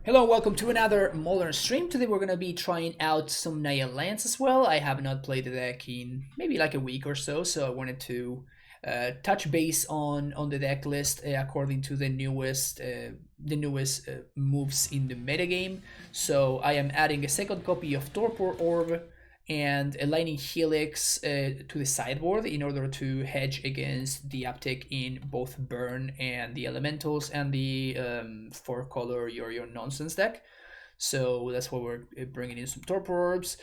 Hello, welcome to another Modern stream. Today we're gonna be trying out some Naya lands as well. I have not played the deck in maybe like a week or so, so I wanted to touch base on the deck list according to the newest moves in the metagame. So I am adding a second copy of Torpor Orb and a Lightning Helix to the sideboard in order to hedge against the uptick in both Burn and the Elementals and the 4-color Yorion nonsense deck. So that's why we're bringing in some Torpor Orbs.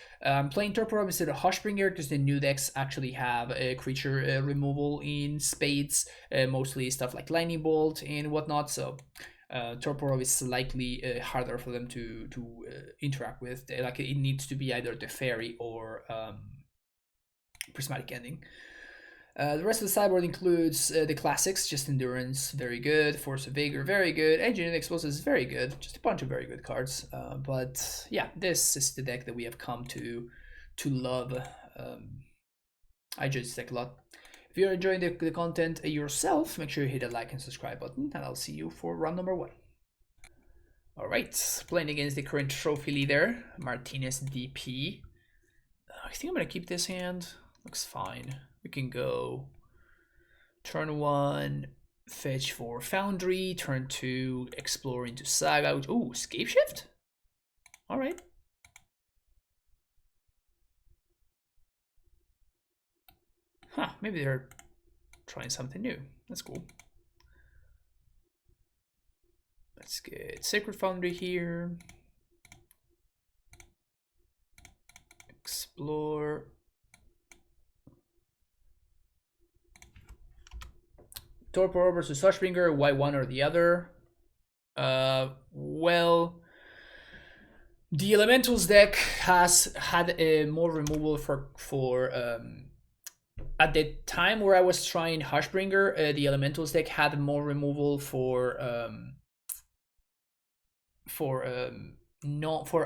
Playing Torpor Orb instead of Hushbringer because the new decks actually have a creature removal in spades, mostly stuff like Lightning Bolt and whatnot. So Torpor Orb is slightly harder for them to interact with. Like it needs to be either the Fairy or Prismatic Ending. The rest of the sideboard includes the classics, just Endurance, very good, Force of Vigor, very good, Engineering Explosives, very good, just a bunch of very good cards. But yeah, this is the deck that we have come to love. I enjoy this deck a lot. If you're enjoying the content yourself, make sure you hit the like and subscribe button, and I'll see you for round number 1. Alright, playing against the current trophy leader, Martinez DP. I think I'm going to keep this hand. Looks fine. We can go turn 1, fetch for Foundry, turn 2, explore into Saga. Ooh, Scapeshift? Alright. Huh, maybe they're trying something new. That's cool. Let's get Sacred Foundry here. Explore. Torpor Orb versus Hushbringer, why one or the other? Well, the Elementals deck has had more removal for at the time where I was trying Hushbringer, the Elementals deck had more removal for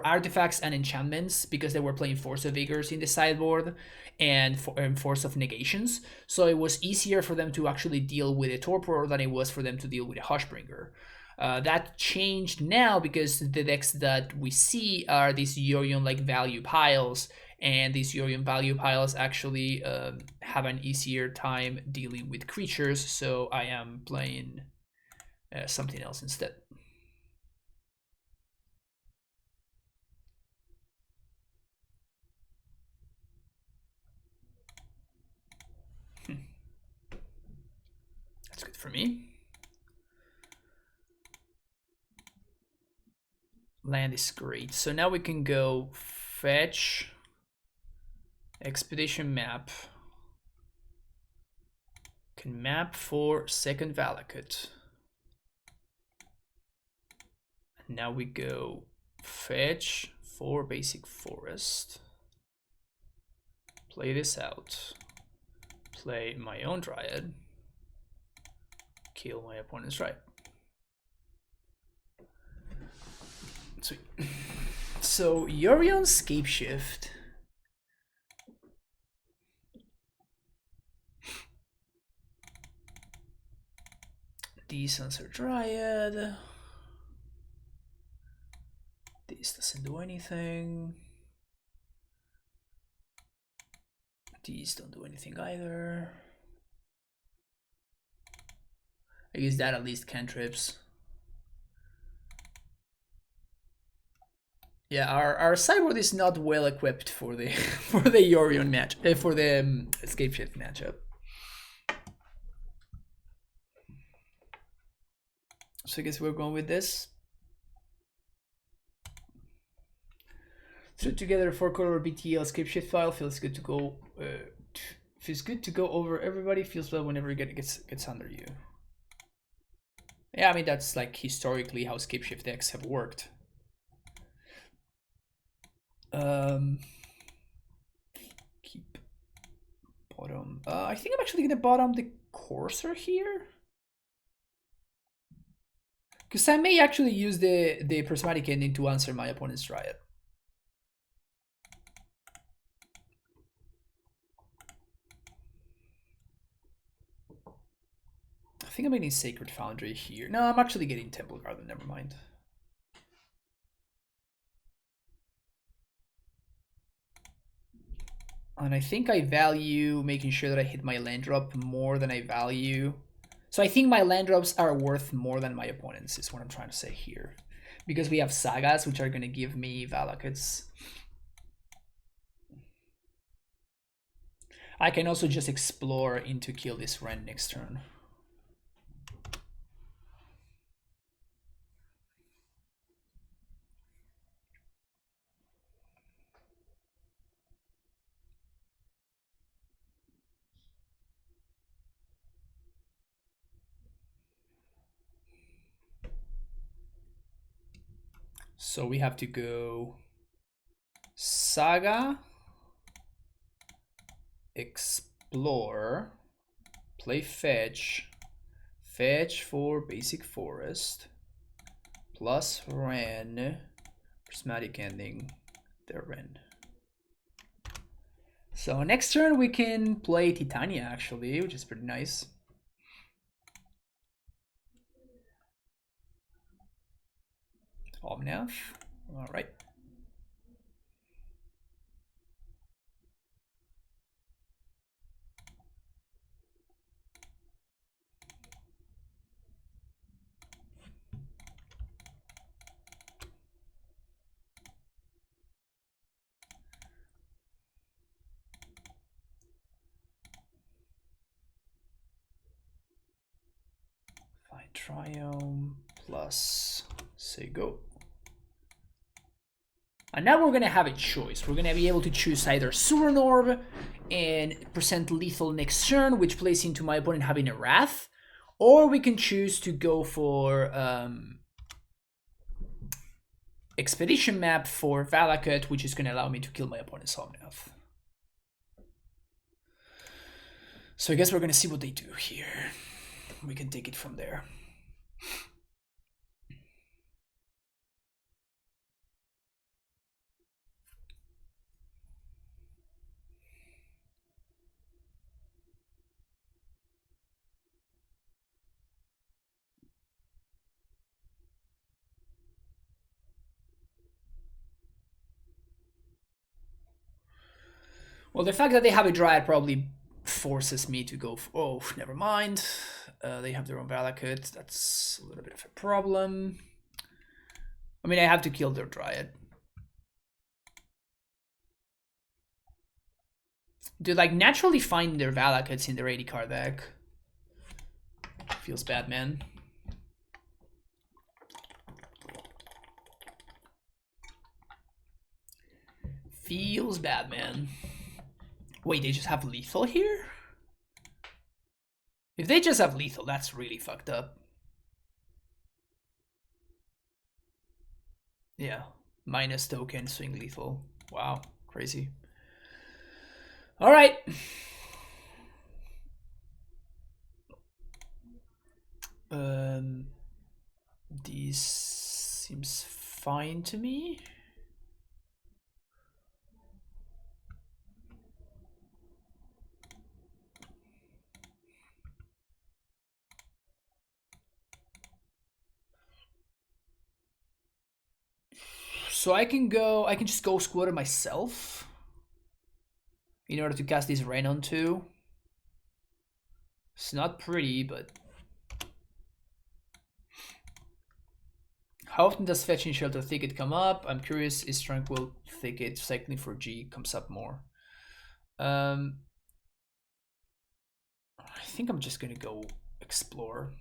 artifacts and enchantments because they were playing Force of Vigors in the sideboard and Force of Negations. So it was easier for them to actually deal with a Torpor than it was for them to deal with a Hushbringer. That changed now because the decks that we see are these Yorion-like value piles, and these Yorion value piles actually have an easier time dealing with creatures, so I am playing something else instead. That's good for me. Land is great. So now we can go fetch Expedition Map. Can map for second Valakut. And now we go fetch for basic forest. Play this out. Play my own Dryad. Kill my opponent's Dryad. Sweet. So Yorion Scapeshift. Desensor Dryad. This doesn't do anything. These don't do anything either. I guess that at least cantrips. Yeah, our sideboard is not well equipped for the for the Yorion match, for the Scapeshift matchup. So I guess we're going with this. Threw together a 4-color BTL Scapeshift file. Feels good to go. Feels good to go over everybody. Feels well whenever it gets under you. Yeah, I mean that's like historically how Scapeshift decks have worked. Keep bottom. I think I'm actually gonna bottom the Courser here, because I may actually use the Prismatic Ending to answer my opponent's Dryad. I think I'm getting Sacred Foundry here. No, I'm actually getting Temple Garden. Never mind. And I think I value making sure that I hit my land drop more than I value. So I think my land drops are worth more than my opponents, is what I'm trying to say here. Because we have sagas, which are going to give me Valakuts. I can also just explore into kill this Ren next turn. So we have to go Saga, Explore, play Fetch, Fetch for Basic Forest, plus Ren, Prismatic Ending, their Ren. So next turn we can play Titania actually, which is pretty nice. Omnath, all right. Fine, Triumph plus say go. And now we're gonna have a choice. We're gonna be able to choose either Suran Orb and present lethal next turn, which plays into my opponent having a Wrath, or we can choose to go for Expedition Map for Valakut, which is gonna allow me to kill my opponent's Omnath. So I guess we're gonna see what they do here. We can take it from there. Well, the fact that they have a Dryad probably forces me to go. Oh, never mind. They have their own Valakut. That's a little bit of a problem. I mean, I have to kill their Dryad. Dude, like, naturally find their Valakuts in their 80 card deck. Feels bad, man. Feels bad, man. Wait, they just have lethal here? If they just have lethal, that's really fucked up. Yeah, minus token, swing lethal. Wow, crazy. All right. These seems fine to me. So I can just go squatter myself in order to cast this Ren onto. It's not pretty, but how often does Fetching Shelter Thicket come up? I'm curious, is Tranquil Thicket cycling for G comes up more? I think I'm just gonna go Explore.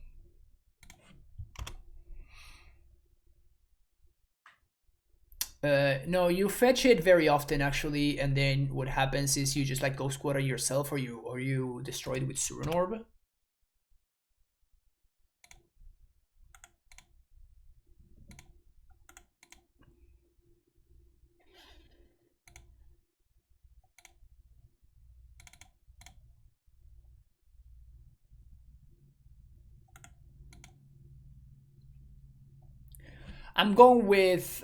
No, you fetch it very often actually, and then what happens is you just like go squatter yourself, or you destroy it with Suran Orb. I'm going with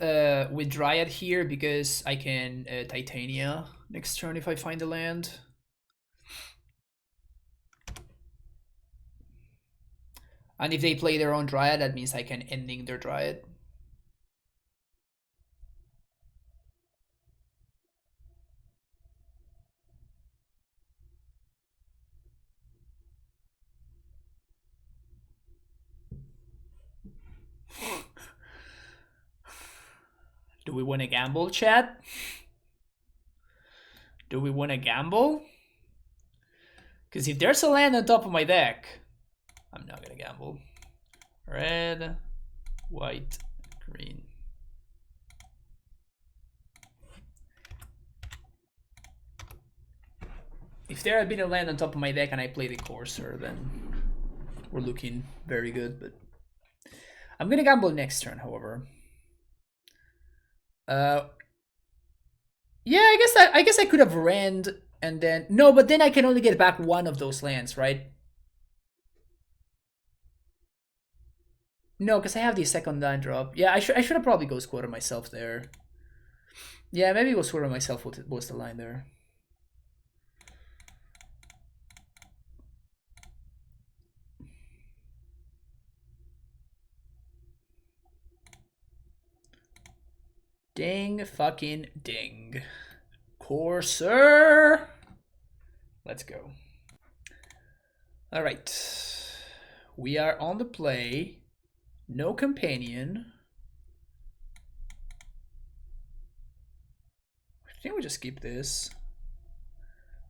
Dryad here because I can Titania next turn if I find the land. And if they play their own Dryad, that means I can ending their Dryad. Do we want to gamble, chat? Do we want to gamble? Because if there's a land on top of my deck, I'm not going to gamble. Red, white, green. If there had been a land on top of my deck and I played a Courser, then we're looking very good. But I'm going to gamble next turn, however. Yeah, I guess I could have ran and then no, but then I can only get back one of those lands, right? No, because I have the second land drop. Yeah, I should have probably go squatter myself there. Yeah, maybe go squatter myself was the line there. Ding fucking ding. Courser. Let's go. All right. We are on the play. No companion. I think we just keep this.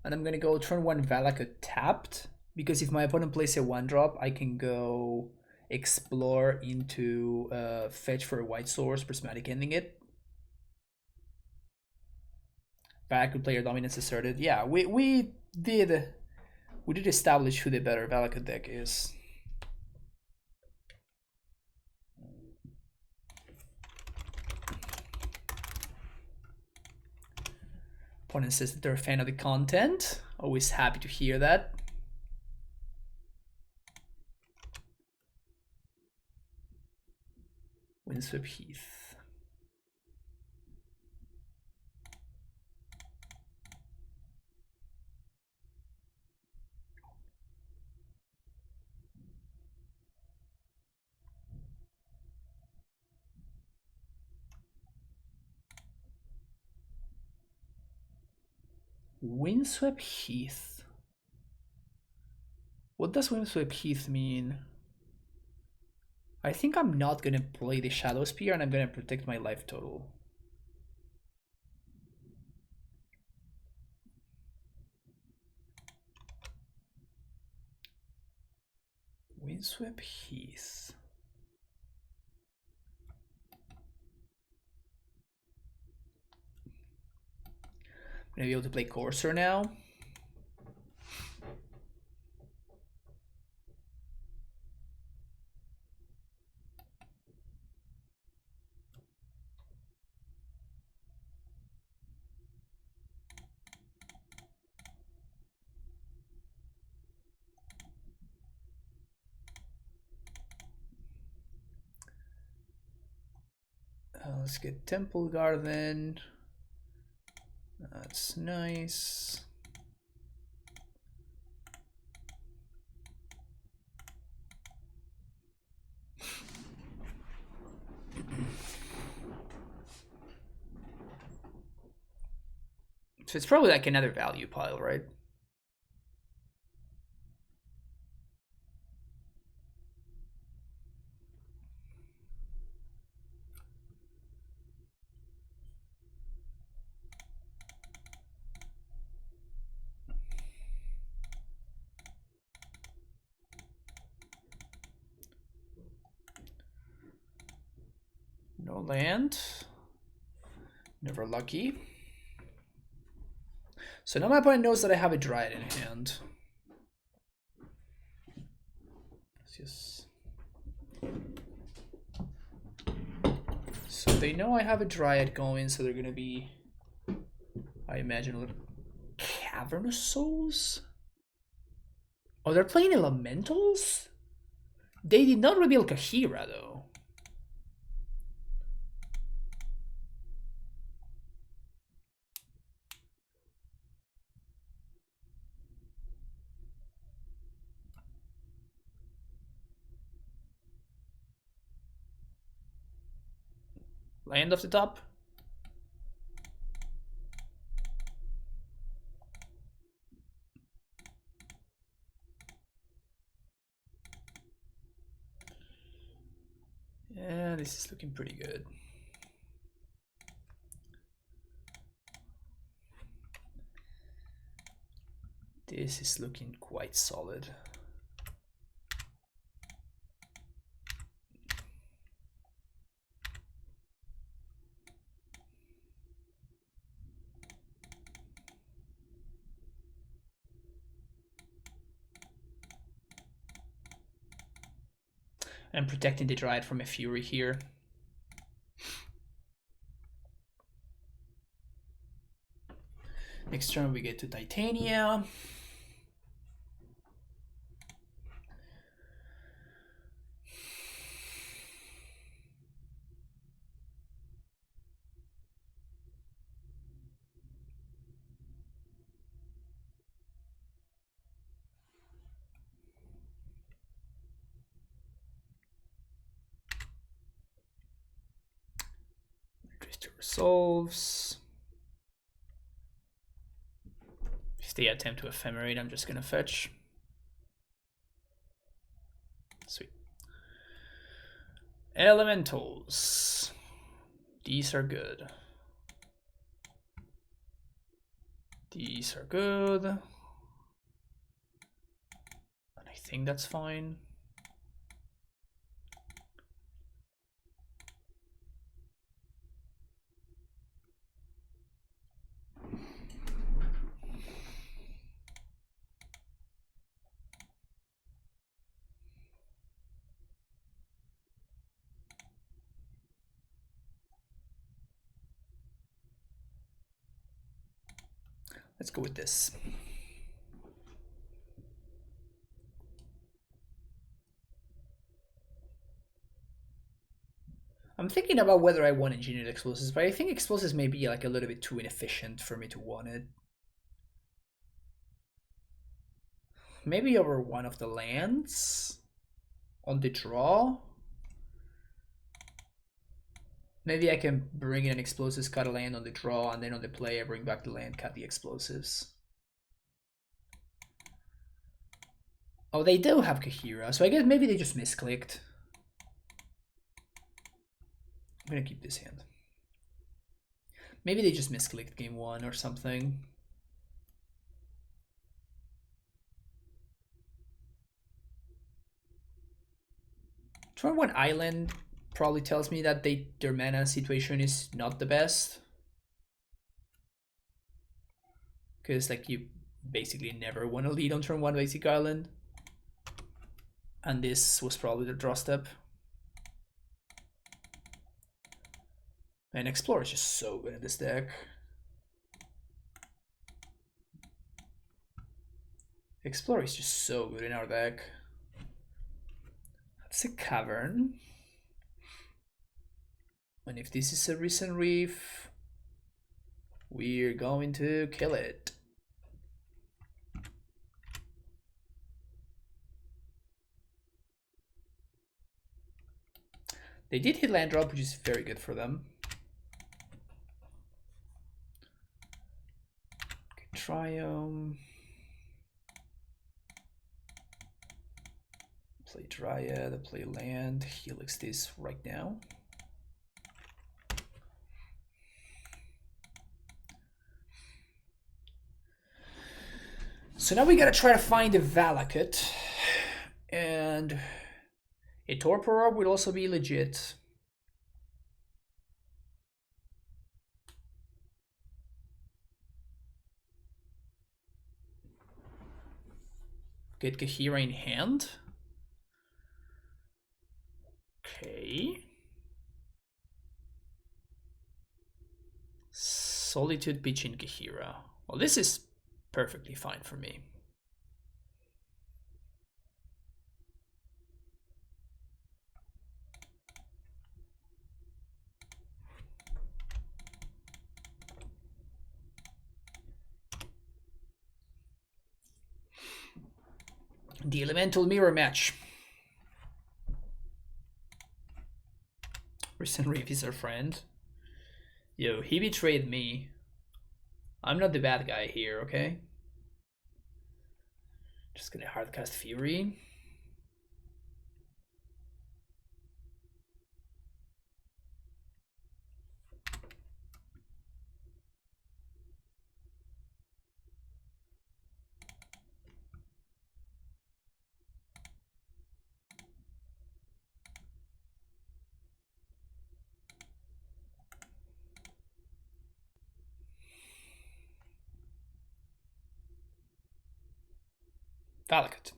And I'm gonna go turn 1 Valakut tapped. Because if my opponent plays a 1-drop, I can go explore into fetch for a white source, prismatic ending it. Valakut player dominance asserted. Yeah, we did establish who the better Valakut deck is. Opponent says that they're a fan of the content. Always happy to hear that. Windswept Heath. Windswept Heath. What does Windswept Heath mean? I think I'm not gonna play the Shadow Spear and I'm gonna protect my life total. Windswept Heath. I'm gonna be able to play Courser now. Let's get Temple Garden. That's nice. So it's probably like another value pile, right? No land. Never lucky. So now my opponent knows that I have a Dryad in hand. Yes. So they know I have a Dryad going, so they're gonna be, I imagine, Cavernous Souls? Oh, they're playing Elementals? They did not reveal Kaheera, though. Land off the top. Yeah, this is looking pretty good. This is looking quite solid. I'm protecting the Dryad from a Fury here. Next turn we get to Titania. Drifter resolves. If they attempt to ephemerate, I'm just gonna fetch. Sweet. Elementals. These are good. These are good. And I think that's fine. Let's go with this. I'm thinking about whether I want engineered explosives, but I think explosives may be like a little bit too inefficient for me to want it. Maybe over one of the lands on the draw. Maybe I can bring in an explosives, cut a land on the draw, and then on the play I bring back the land, cut the explosives. Oh, they do have Kaheera, so I guess maybe they just misclicked. I'm gonna keep this hand. Maybe they just misclicked game one or something. Turn one island probably tells me that their mana situation is not the best. Because like you basically never want to lead on turn one basic island. And this was probably the draw step. And Explorer is just so good in this deck. Explorer is just so good in our deck. That's a Cavern. And if this is a Recent Reef, we're going to kill it. They did hit land drop, which is very good for them. Okay, Triumph. Play Dryad, play land, Helix this right now. So now we gotta try to find a Valakut. And a Torpor Orb would also be legit. Get Kaheera in hand. Okay. Solitude Beach in Kaheera. Well, this is perfectly fine for me. The Elemental Mirror match. Recent Reef is our friend. Yo, he betrayed me. I'm not the bad guy here, okay? Just gonna hardcast Fury. Valakut.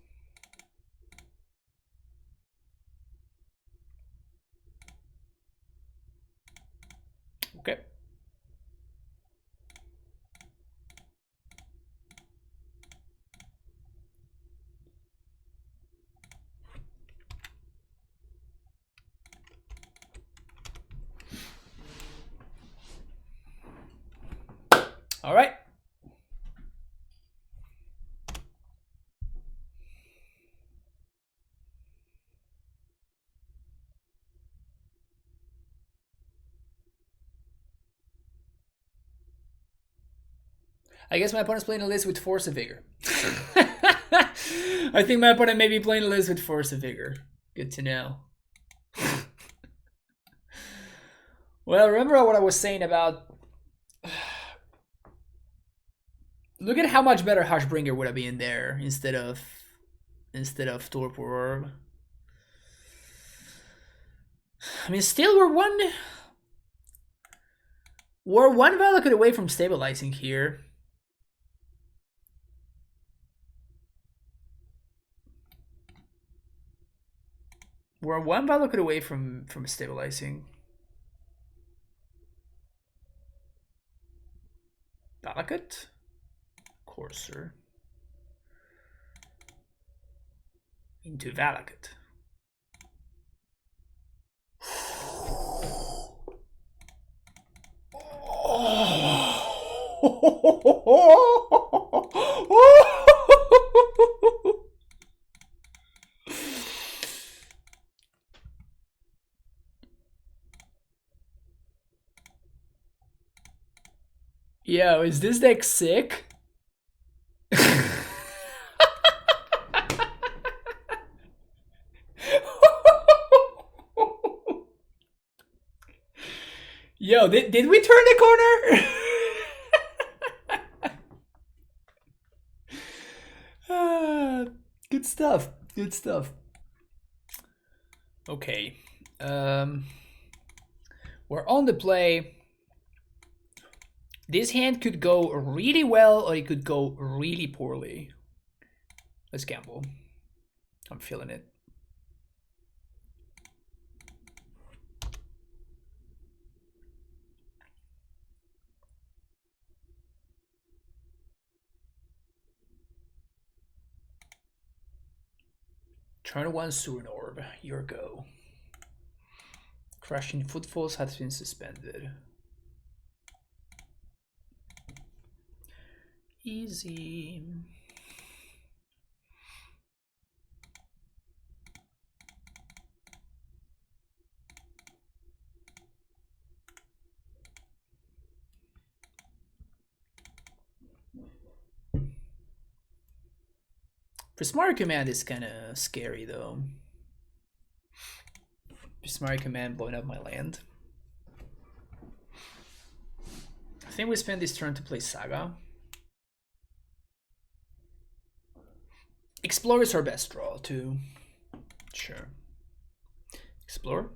Okay. All right. I guess my opponent's playing a list with Force of Vigor. I think my opponent may be playing a list with Force of Vigor. Good to know. Well, remember what I was saying about... Look at how much better Hushbringer would have been there instead of Torpor Orb. I mean, still we're one Valakut away from stabilizing here. We're one Valakut away from stabilizing. Valakut? Courser. Into Valakut. Yo, is this deck sick? Yo, did we turn the corner? Good stuff. Good stuff. Okay. We're on the play. This hand could go really well or it could go really poorly. Let's gamble. I'm feeling it. Turn 1 Surin Orb. Your go. Crushing Footfalls has been suspended. Easy. Prismari Command is kind of scary though. Prismari Command blowing up my land. I think we spend this turn to play Saga. Explore is our best draw too. Sure. Explore.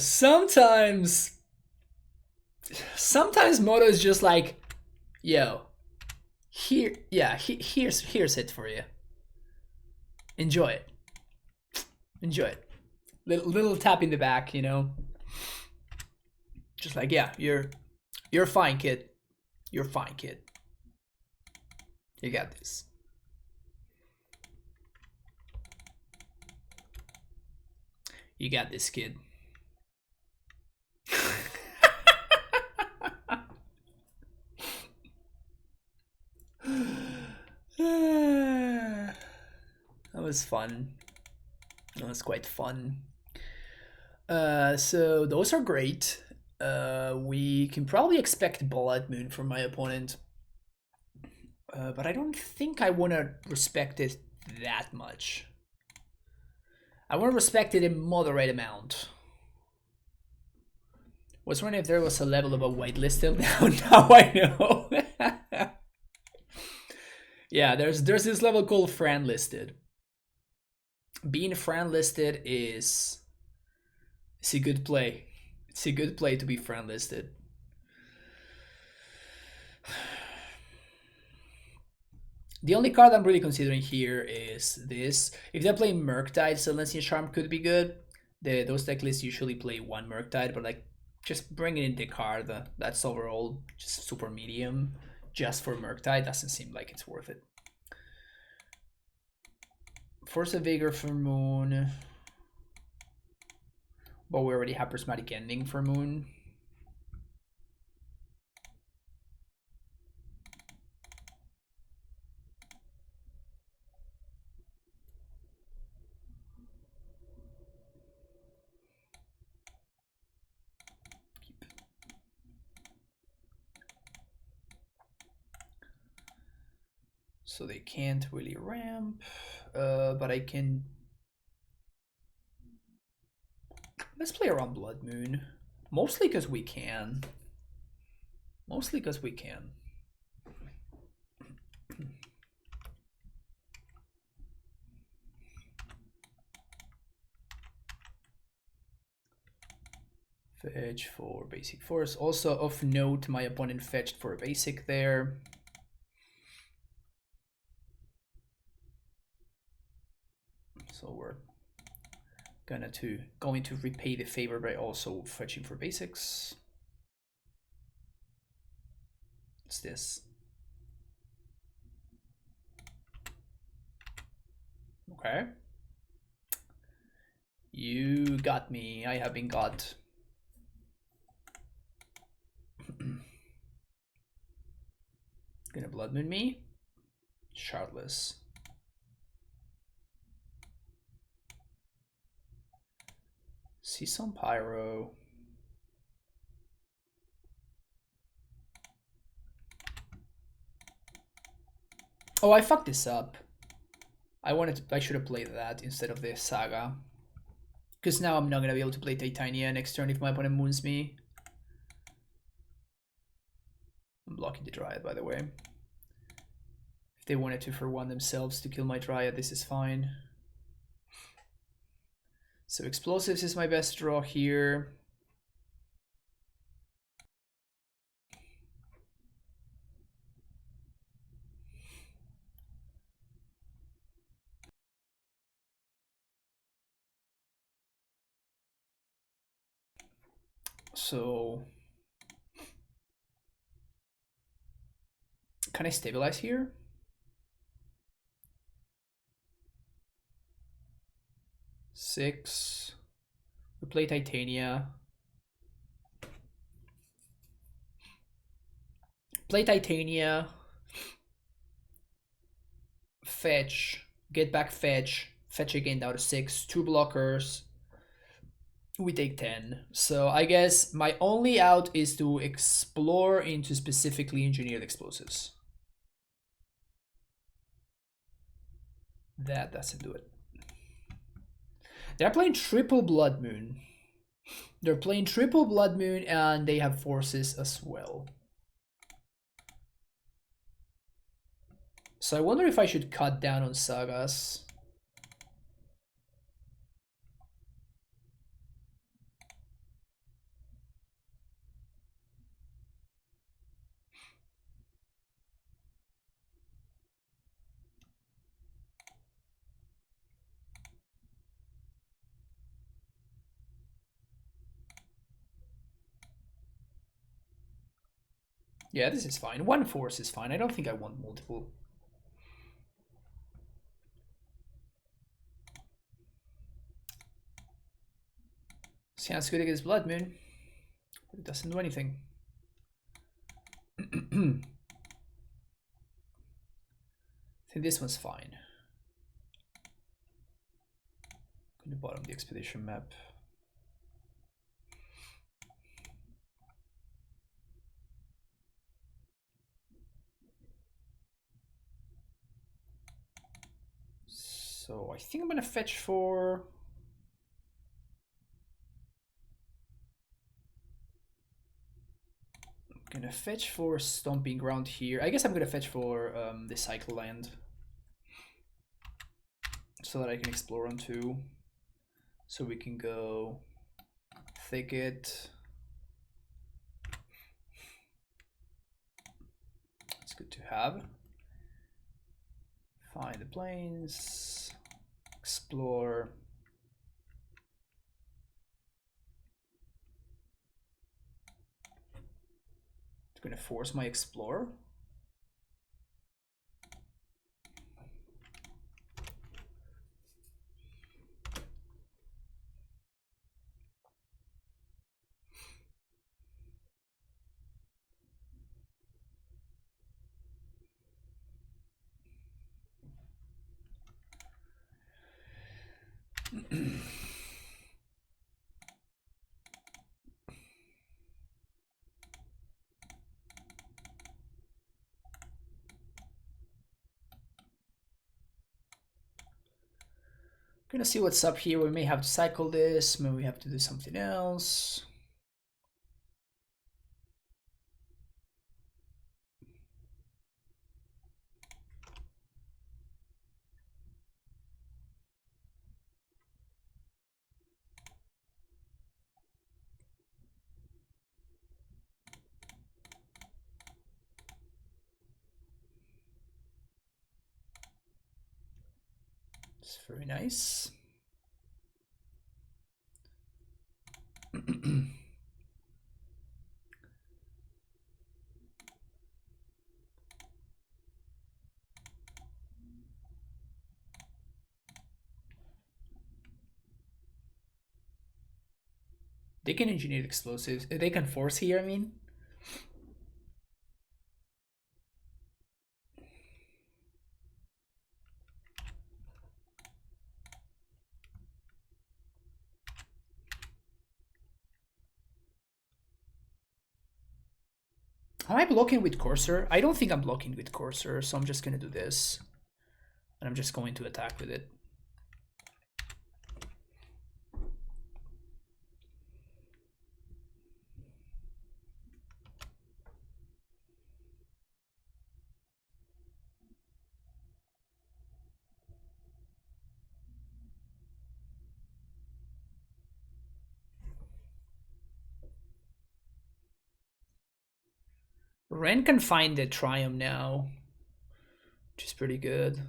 Sometimes Moto is just like, yo, here's it for you. Enjoy it. Enjoy it. Little tap in the back, you know. Just like, yeah, you're fine, kid. You're fine, kid. You got this. You got this, kid. That was fun. That was quite fun. So those are great. We can probably expect Blood Moon from my opponent. But I don't think I want to respect it that much. I want to respect it in moderate amount. Was wondering if there was a level of a whitelisted. Now I know. Yeah, there's this level called friend listed. Being friend listed is it's a good play. It's a good play to be friend listed. The only card I'm really considering here is this. If they're playing Murktide, Silencing Charm could be good. Those deck lists usually play one Murktide, but like just bringing in the card that's overall just super medium just for Murktide doesn't seem like it's worth it. Force of Vigor for Moon. But we already have Prismatic Ending for Moon. So they can't really ramp, but I can... Let's play around Blood Moon. Mostly because we can. Mostly because we can. Fetch for basic force. Also of note, my opponent fetched for a basic there. So we're going to repay the favor by also fetching for basics. What's this? Okay. You got me. I have been got. Gonna Blood Moon me. Shardless. See some Pyro. Oh, I fucked this up. I should have played that instead of the Saga. Because now I'm not gonna be able to play Titania next turn if my opponent moons me. I'm blocking the Dryad, by the way. If they wanted to for one themselves to kill my Dryad, this is fine. So Explosives is my best draw here. So can I stabilize here? Six. We play Titania. Play Titania. Fetch. Get back fetch. Fetch again down to 6. 2 blockers. We take 10. So I guess my only out is to explore into specifically engineered explosives. That doesn't do it. They're playing triple Blood Moon. They're playing triple Blood Moon and they have forces as well. So I wonder if I should cut down on sagas. Yeah, this is fine. One force is fine. I don't think I want multiple. Sounds good against Blood Moon, but it doesn't do anything. I think this one's fine. Going to bottom the expedition map. So I think I'm gonna fetch for... Gonna fetch for Stomping Ground here. I guess I'm gonna fetch for the Cycle Land, so that I can explore on 2. So we can go Thicket. It's good to have. Find the plains. Explore. It's gonna force my Explore. Gonna see what's up here. We may have to cycle this, maybe we have to do something else. It's very nice. They can engineer explosives. They can force here, I mean. Am I blocking with Courser? I don't think I'm blocking with Courser, so I'm just gonna do this. And I'm just going to attack with it. Ren can find the Triumph now, which is pretty good.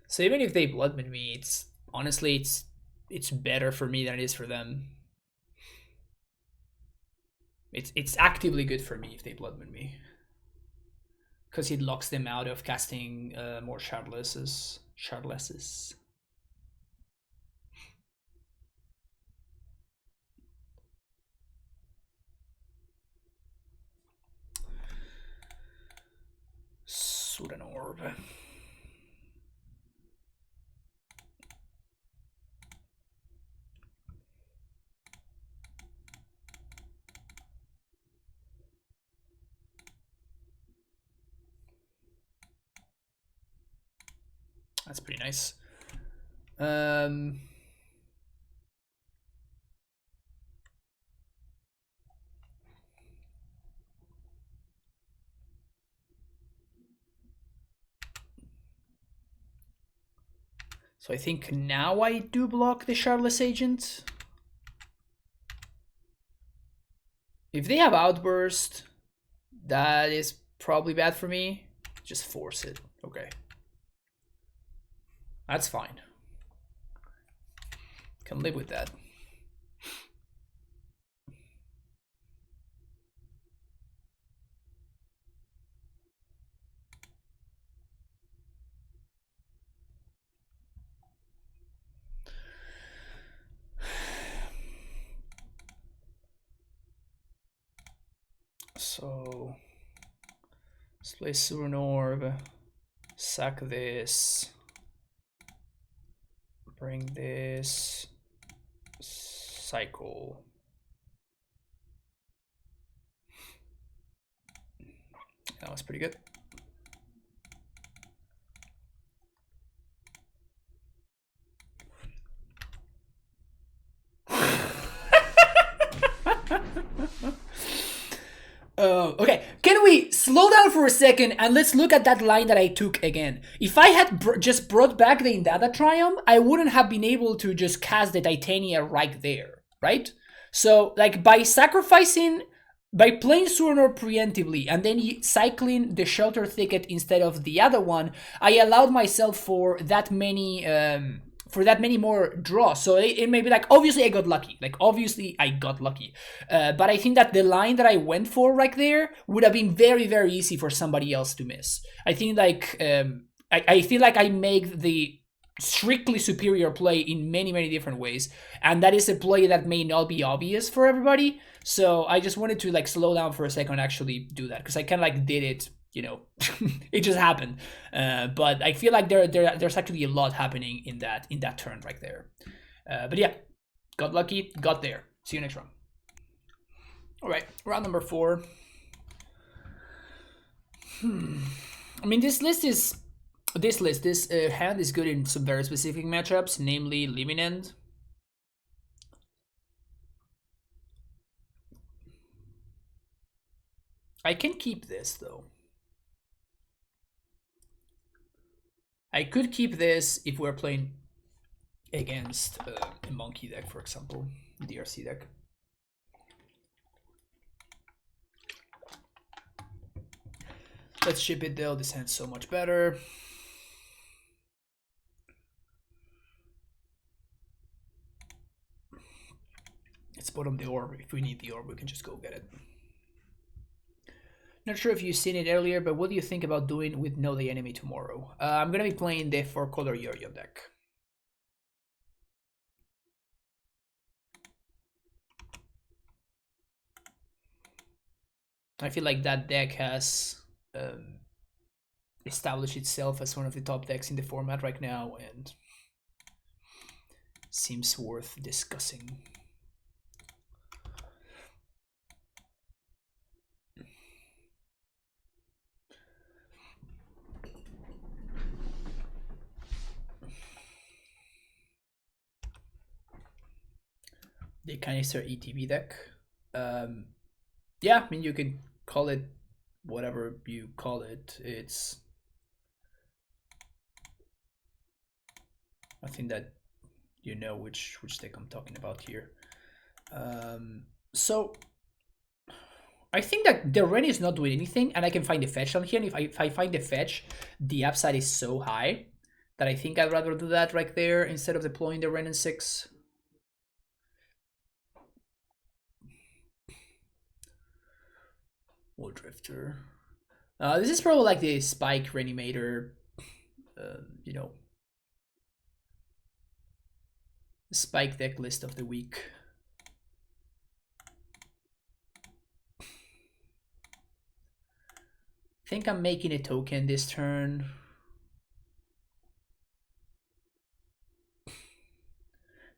So even if they Bloodman me, it's honestly it's better for me than it is for them. It's actively good for me if they Bloodman me, because it locks them out of casting more Shardlesses. Sudan Orb. That's pretty nice. So I think now I do block the Shardless Agent. If they have Outburst, that is probably bad for me. Just force it. Okay. That's fine. Can live with that. So let's play Suran Orb, sack this, bring this, cycle. That was pretty good. Okay, can we slow down for a second and let's look at that line that I took again. If I had just brought back the Indada Triumph, I wouldn't have been able to just cast the Titania right there, right? So, like, by sacrificing, by playing Surinor preemptively and then cycling the Shelter Thicket instead of the other one, I allowed myself for that many more draws. So it may be like, obviously I got lucky. Like, obviously I got lucky. But I think that the line that I went for right there would have been very, very easy for somebody else to miss. I think like, I feel like I make the strictly superior play in many, many different ways. And that is a play that may not be obvious for everybody. So I just wanted to like slow down for a second and actually do that. Because I kind of like did it, you know, it just happened. But I feel like there's actually a lot happening in that turn right there. But yeah, got lucky, got there. See you next round. All right, round number 4. I mean, this hand is good in some very specific matchups, namely Living End. I can keep this though. I could keep this if we're playing against a monkey deck, for example, DRC deck. Let's ship it though, this hand's so much better. Let's bottom the orb. If we need the orb, we can just go get it. Not sure if you've seen it earlier, but what do you think about doing with Know the Enemy tomorrow? I'm gonna be playing the 4-color Yorion deck. I feel like that deck has established itself as one of the top decks in the format right now, and seems worth discussing. The Canister ETB deck. Yeah, I mean, you can call it whatever you call it. It's, I think that you know which deck I'm talking about here. So I think that the Ren is not doing anything, and I can find the fetch on here. And if I find the fetch, the upside is so high that I think I'd rather do that right there instead of deploying the Ren in 6. Wool Drifter. This is probably like the Spike Reanimator, you know, Spike deck list of the week. I think I'm making a token this turn.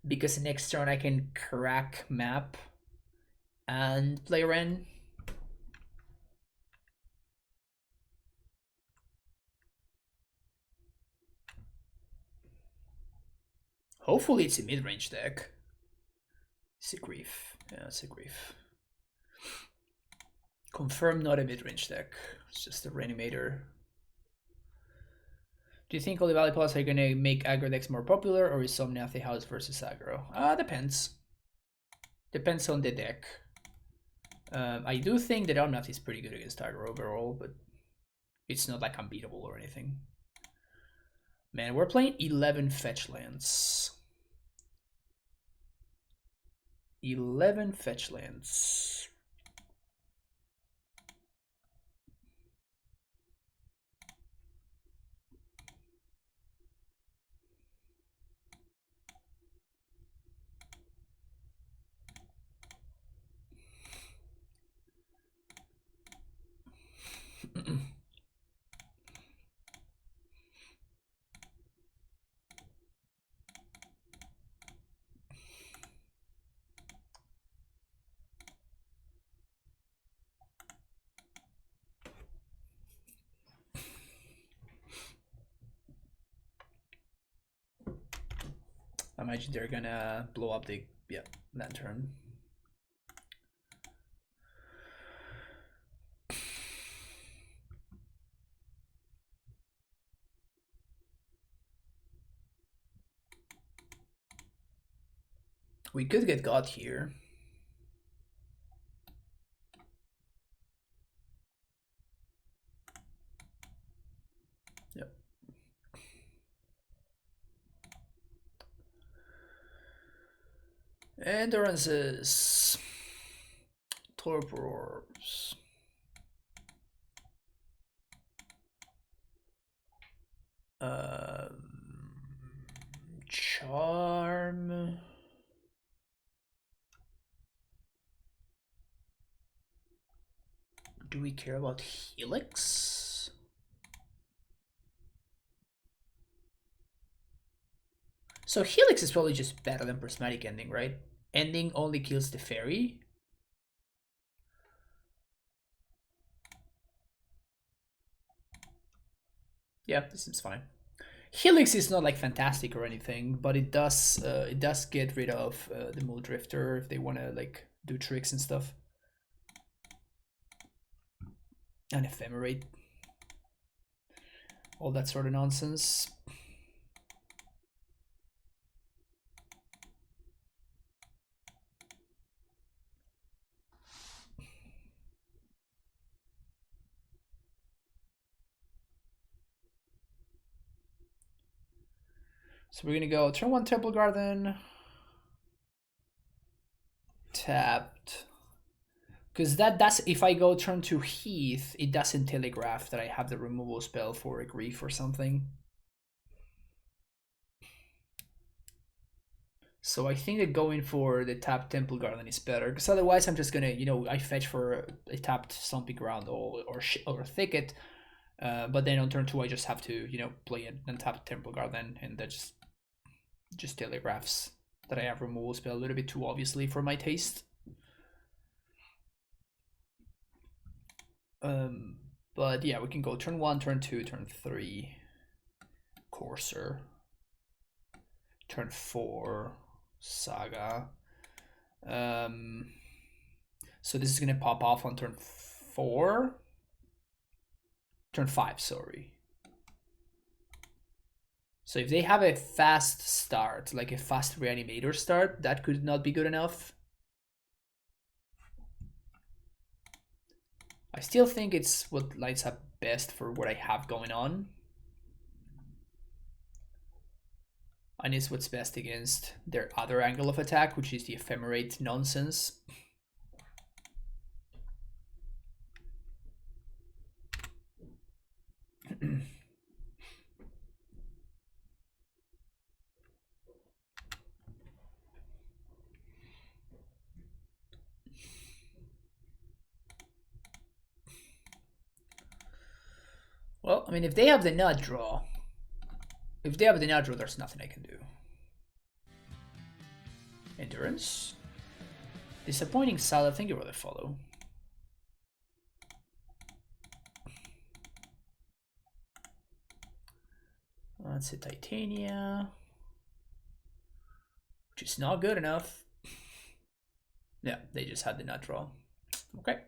Because next turn I can crack map and play Ren. Hopefully it's a mid-range deck. It's a grief. Yeah, it's a grief. Confirm not a mid-range deck. It's just a Reanimator. Do you think Holy Valley Plus are gonna make aggro decks more popular, or is Somnathi House versus aggro? Depends. Depends on the deck. I do think that Omnath is pretty good against aggro overall, but it's not like unbeatable or anything. Man, we're playing 11 fetch lands. 11 fetch lands. I imagine they're gonna blow up the lantern. We could get God here. Yep. Endurances. Torpor orbs. Charm. Do we care about Helix? So Helix is probably just better than Prismatic Ending, right? Ending only kills the fairy. Yeah, this seems fine. Helix is not like fantastic or anything, but it does get rid of the Mole Drifter if they want to like do tricks and stuff. And Ephemerate. All that sort of nonsense. So we're gonna go turn 1 Temple Garden. Tapped. Because that's if I go turn 2 Heath, it doesn't telegraph that I have the removal spell for a Grief or something. So I think that going for the tapped Temple Garden is better, because otherwise I'm just gonna, I fetch for a tapped Stomping Ground or Thicket, but then on turn 2 I just have to, play an untapped Temple Garden, and that just telegraphs that I have removal spell a little bit too obviously for my taste. But yeah, we can go turn 1, turn 2, turn 3, Courser, turn 4, Saga. So this is gonna pop off on turn 4, turn 5, sorry. So if they have a fast start, like a fast Reanimator start, that could not be good enough. I still think it's what lights up best for what I have going on. And it's what's best against their other angle of attack, which is the Ephemerate nonsense. Well, I mean, if they have the nut draw, there's nothing I can do. Endurance. Disappointing Salad, thank you for the follow. That's a Titania, which is not good enough. Yeah, they just had the nut draw. Okay.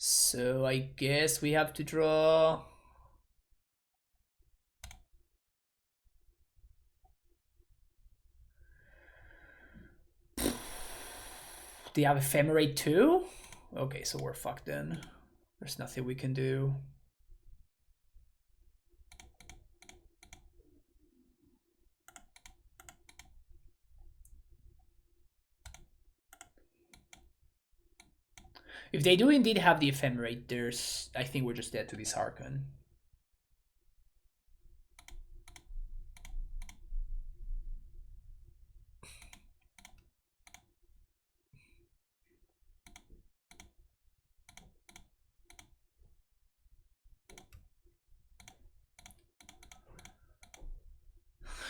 So I guess we have to draw. Do you have Ephemerate too? Okay, so we're fucked then. There's nothing we can do. If they do indeed have the Ephemerate, I think we're just dead to this Archon.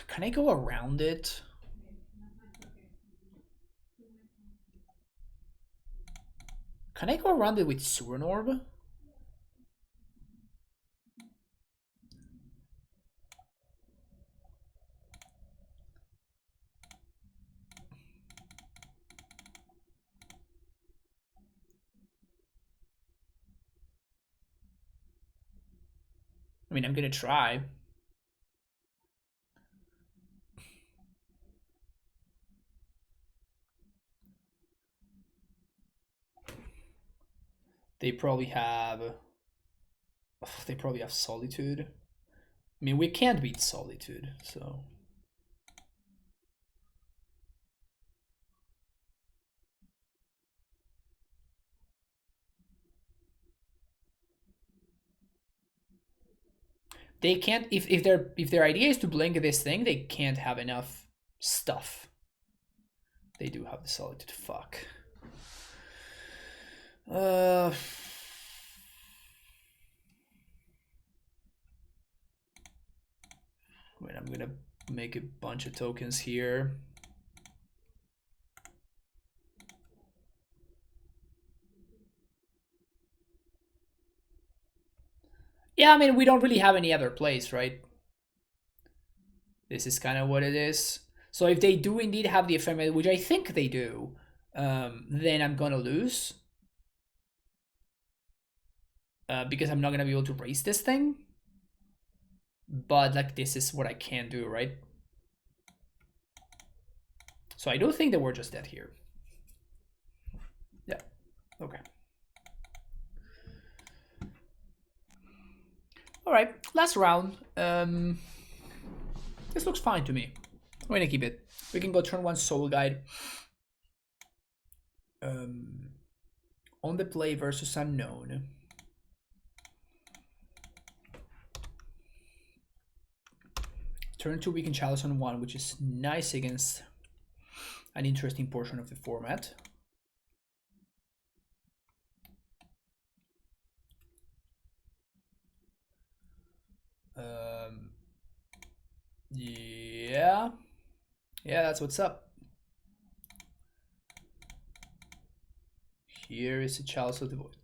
Can I go around it? Can I go around it with Surin Orb? I mean, I'm gonna try. They probably have. They probably have Solitude. I mean, we can't beat Solitude, so. They can't if their idea is to blink this thing, they can't have enough stuff. They do have the Solitude. Fuck. Wait, I'm gonna make a bunch of tokens here. Yeah, I mean, we don't really have any other place, right? This is kind of what it is. So if they do indeed have the ephemeral, which I think they do, then I'm gonna lose. Because I'm not gonna be able to raise this thing. But like this is what I can do, right? So I do think that we're just dead here. Yeah. Okay. All right. Last round. This looks fine to me. I'm gonna keep it. We can go turn 1 Soul Guide. On the play versus Unknown. Turn 2 Weaken Chalice on 1, which is nice against an interesting portion of the format. Yeah. Yeah, that's what's up. Here is the Chalice of the Void.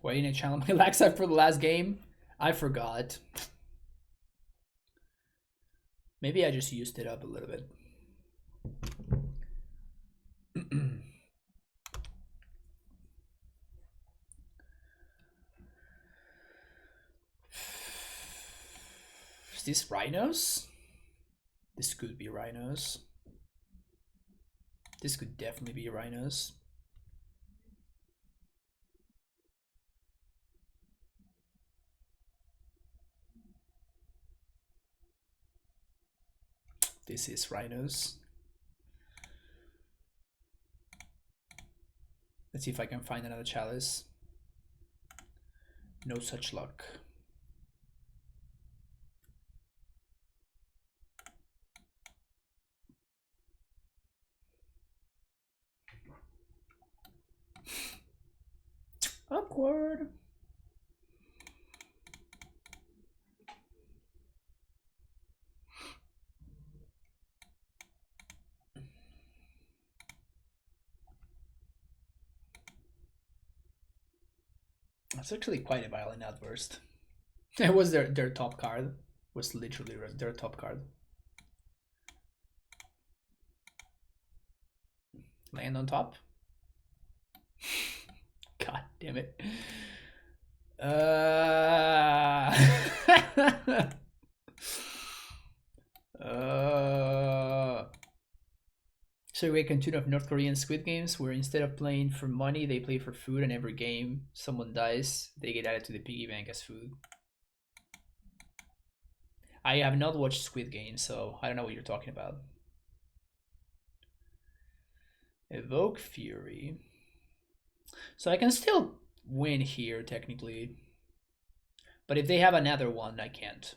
Why didn't I channel my Laxite for the last game? I forgot. Maybe I just used it up a little bit. Is this Rhinos? This could be Rhinos. This could definitely be Rhinos. This is Rhinos. Let's see if I can find another chalice. No such luck. Awkward. That's actually quite a violent outburst. It was their top card. Was literally their top card. Land on top. God damn it. So we continue of North Korean Squid Games where instead of playing for money, they play for food, and every game someone dies, they get added to the piggy bank as food. I have not watched Squid Game, so I don't know what you're talking about. Evoke Fury. So I can still win here, technically. But if they have another one, I can't.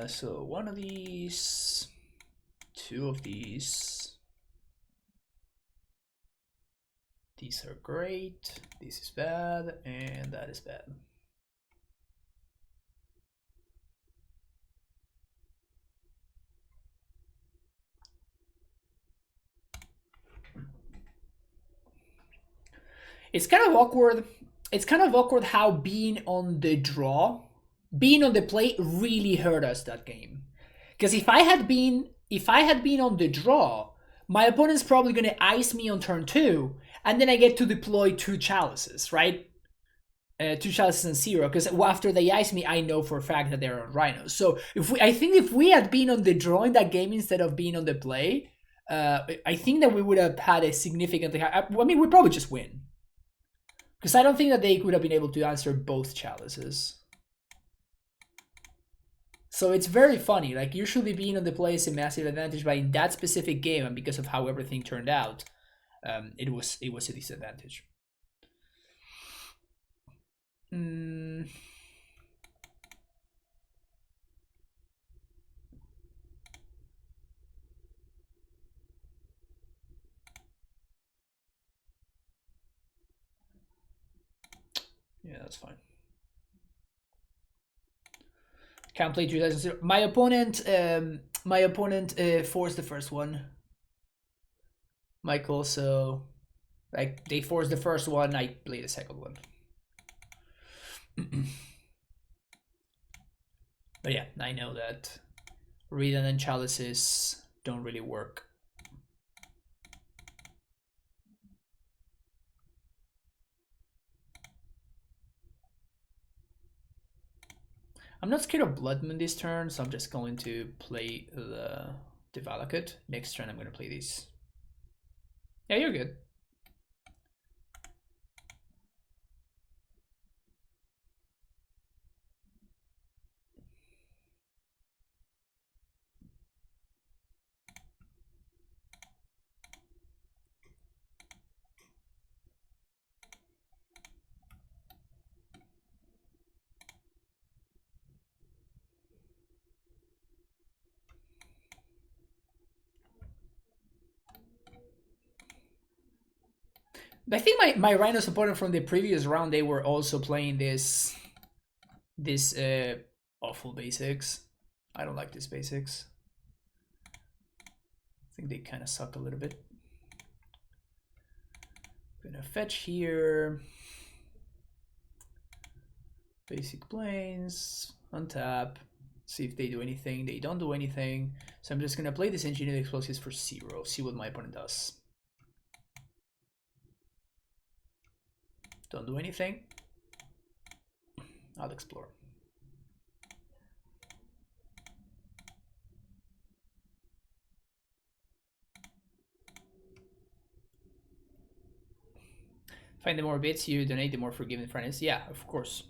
So one of these, two of these. These are great. This is bad, and that is bad. It's kind of awkward. It's kind of awkward how being on the draw, being on the play really hurt us that game. Because if I had been on the draw, my opponent's probably going to ice me on turn 2, and then I get to deploy 2 chalices, right? 2 chalices and 0, because after they ice me, I know for a fact that they're on Rhinos. So I think if we had been on the draw in that game instead of being on the play, I think that we would have had a significantly high. I mean, we'd probably just win. Because I don't think that they could have been able to answer both chalices. So it's very funny. Like, usually being on the play is a massive advantage, but in that specific game, and because of how everything turned out, it was a disadvantage. Yeah, that's fine. Can't play 2000. My opponent forced the first one. Michael, so like they forced the first one, I played the second one. But yeah, I know that redundant chalices don't really work. I'm not scared of Blood Moon this turn, so I'm just going to play the Valakut. Next turn, I'm going to play these. Yeah, you're good. I think my Rhinos opponent from the previous round, they were also playing this awful basics. I don't like these basics. I think they kind of suck a little bit. Gonna fetch here. Basic planes, untap. See if they do anything. They don't do anything. So I'm just gonna play this engineered explosives for 0. See what my opponent does. Don't do anything. I'll explore. Find the more bits you donate, the more forgiving friends. Yeah, of course.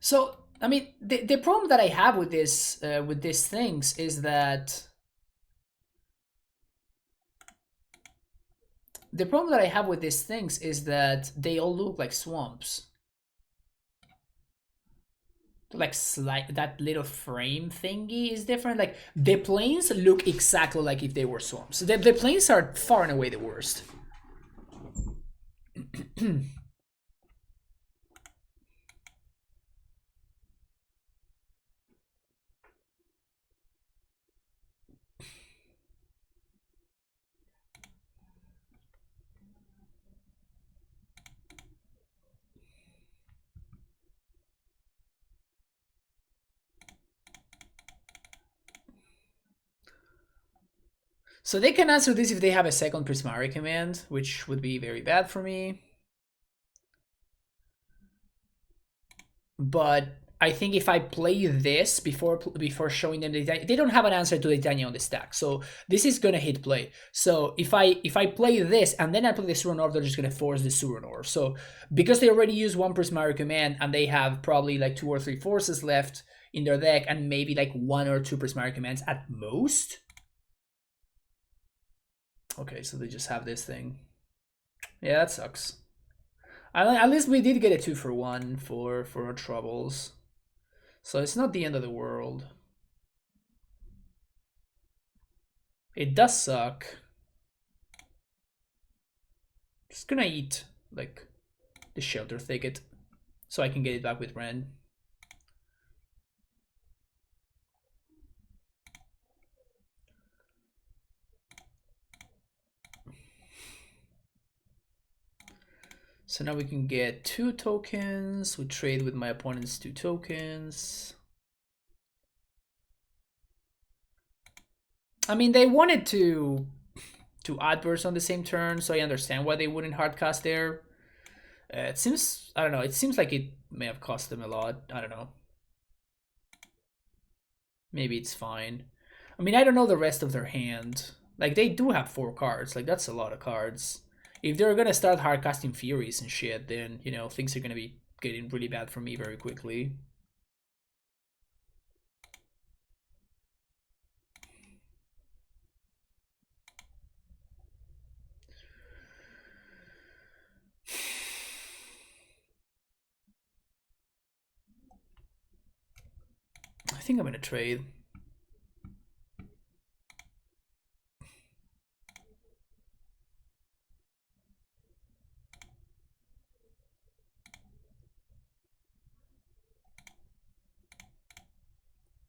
So I mean, the problem that I have with these things is that the problem that I have with these things is that they all look like swamps. Like that little frame thingy is different. Like the planes look exactly like if they were swamps. The planes are far and away the worst. So they can answer this if they have a second Prismari command, which would be very bad for me. But I think if I play this before showing them they don't have an answer to the Titania on the stack, so this is gonna hit play. So if I play this and then I play the Suranor, they're just gonna force the Suranor. So because they already use one Prismari command and they have probably like 2 or 3 forces left in their deck and maybe like 1 or 2 Prismari commands at most. Okay, so they just have this thing. Yeah, that sucks. At least we did get a 2-for-1 for our troubles. So it's not the end of the world. It does suck. Just gonna eat like the shelter thicket so I can get it back with Ren. So now we can get 2 tokens. We trade with my opponent's 2 tokens. I mean, they wanted to outburst on the same turn, so I understand why they wouldn't hardcast there. It seems, I don't know, it seems like it may have cost them a lot. I don't know. Maybe it's fine. I mean, I don't know the rest of their hand. Like, they do have 4 cards. Like, that's a lot of cards. If they're gonna start hardcasting Furies and shit, then, you know, things are gonna be getting really bad for me very quickly. I think I'm gonna trade.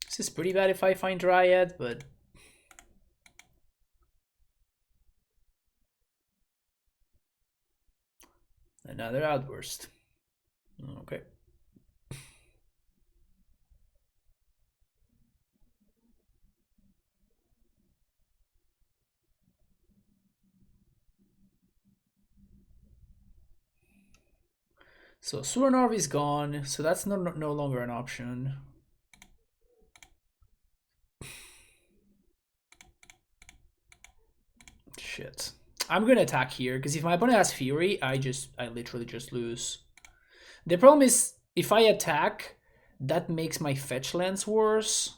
This is pretty bad if I find Dryad, but another outburst. Okay. So Suranov is gone, so that's no longer an option. Shit. I'm gonna attack here, because if my opponent has Fury, I literally just lose. The problem is, if I attack, that makes my fetch lands worse.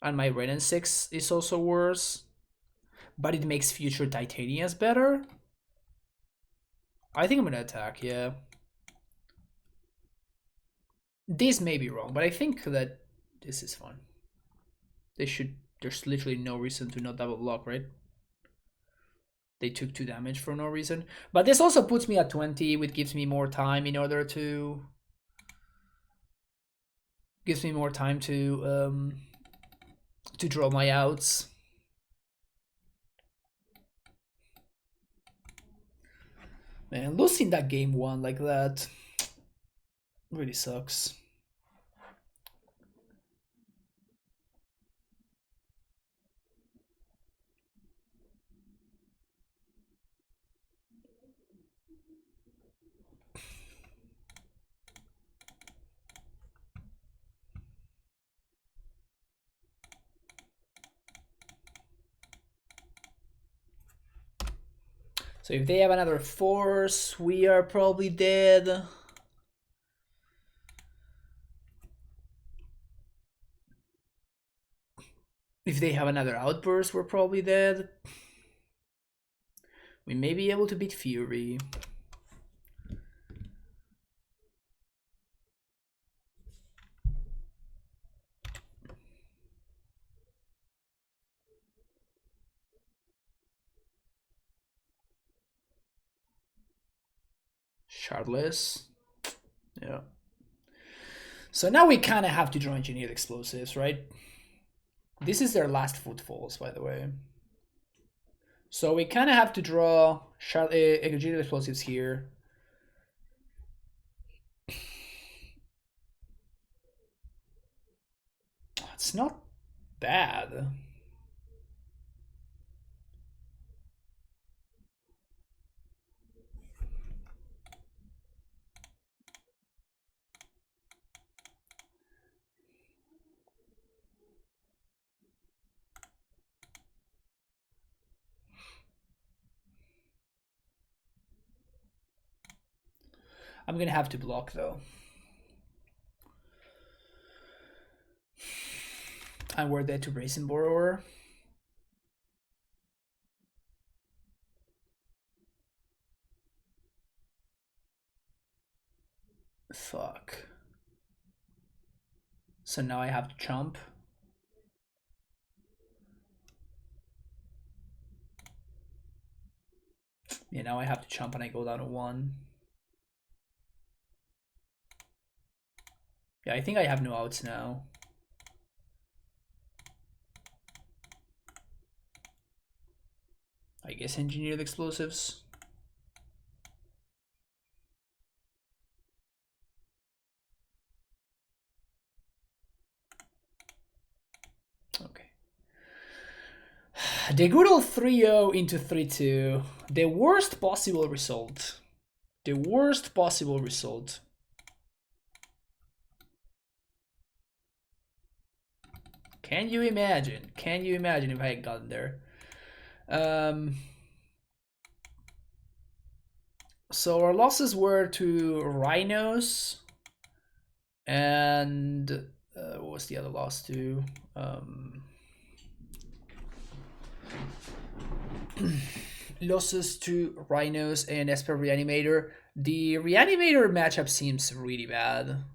And my Ren and 6 is also worse. But it makes future Titanias better. I think I'm gonna attack, yeah. This may be wrong, but I think that this is fun. There's literally no reason to not double block, right? They took 2 damage for no reason. But this also puts me at 20, which gives me more time in order to... Gives me more time to draw my outs. Man, losing that game 1 like that really sucks. So if they have another force, we are probably dead. If they have another outburst, we're probably dead. We may be able to beat Fury. Shardless. Yeah. So now we kind of have to draw engineered explosives, right? This is their last footfalls, by the way. So we kind of have to draw engineered explosives here. It's not bad. I'm gonna have to block though. And we're dead to Brazen Borrower. Fuck. So now I have to jump. Yeah, now I have to jump and I go down to 1. Yeah, I think I have no outs now. I guess engineered explosives. Okay. The good old 3-0 into 3-2. The worst possible result. The worst possible result. Can you imagine? Can you imagine if I had gotten there? So our losses were to Rhinos and what was the other loss to? Losses to Rhinos and Esper Reanimator. The Reanimator matchup seems really bad,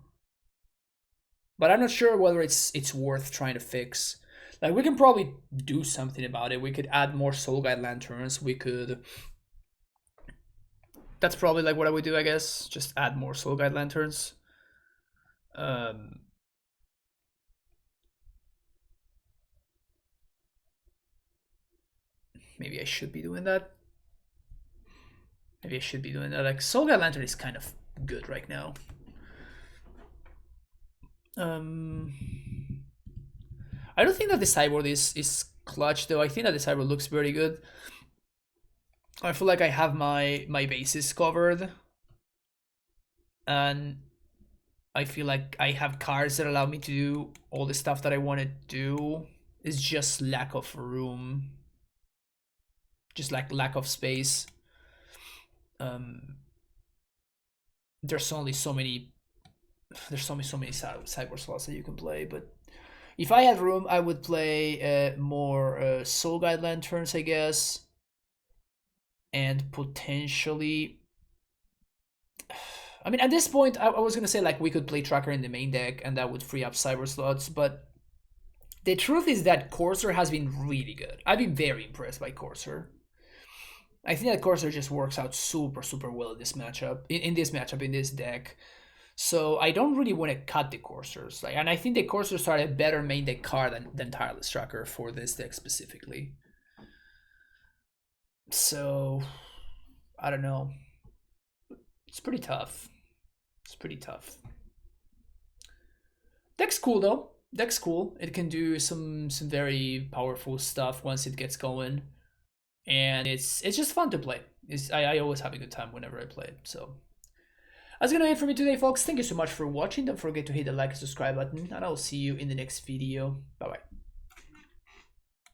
but I'm not sure whether it's worth trying to fix. Like we can probably do something about it. We could add more Soul Guide lanterns. We could. That's probably like what I would do, I guess. Just add more Soul Guide lanterns. Maybe I should be doing that. Maybe I should be doing that. Like Soul Guide lantern is kind of good right now. I don't think that the sideboard is clutch though. I think that the sideboard looks very good. I feel like I have my bases covered, and I feel like I have cards that allow me to do all the stuff that I want to do. It's just lack of room, just like lack of space. There's only so many. There's only so many sideboard slots that you can play, but if I had room, I would play more Soul Guide Lanterns, I guess, and potentially. I mean, at this point, I was gonna say like we could play Tracker in the main deck, and that would free up cyber slots. But the truth is that Corsair has been really good. I've been very impressed by Corsair. I think that Corsair just works out super well in this matchup. In this matchup, in this deck. So I don't really want to cut the Corsairs. Like, and I think the Corsairs are a better main deck card than Tireless Tracker for this deck specifically. So I don't know. It's pretty tough. It's pretty tough. Deck's cool though. Deck's cool. It can do some very powerful stuff once it gets going, and it's just fun to play. I always have a good time whenever I play it. So that's gonna be it for me today, folks. Thank you so much for watching. Don't forget to hit the like and subscribe button, and I'll see you in the next video. Bye bye.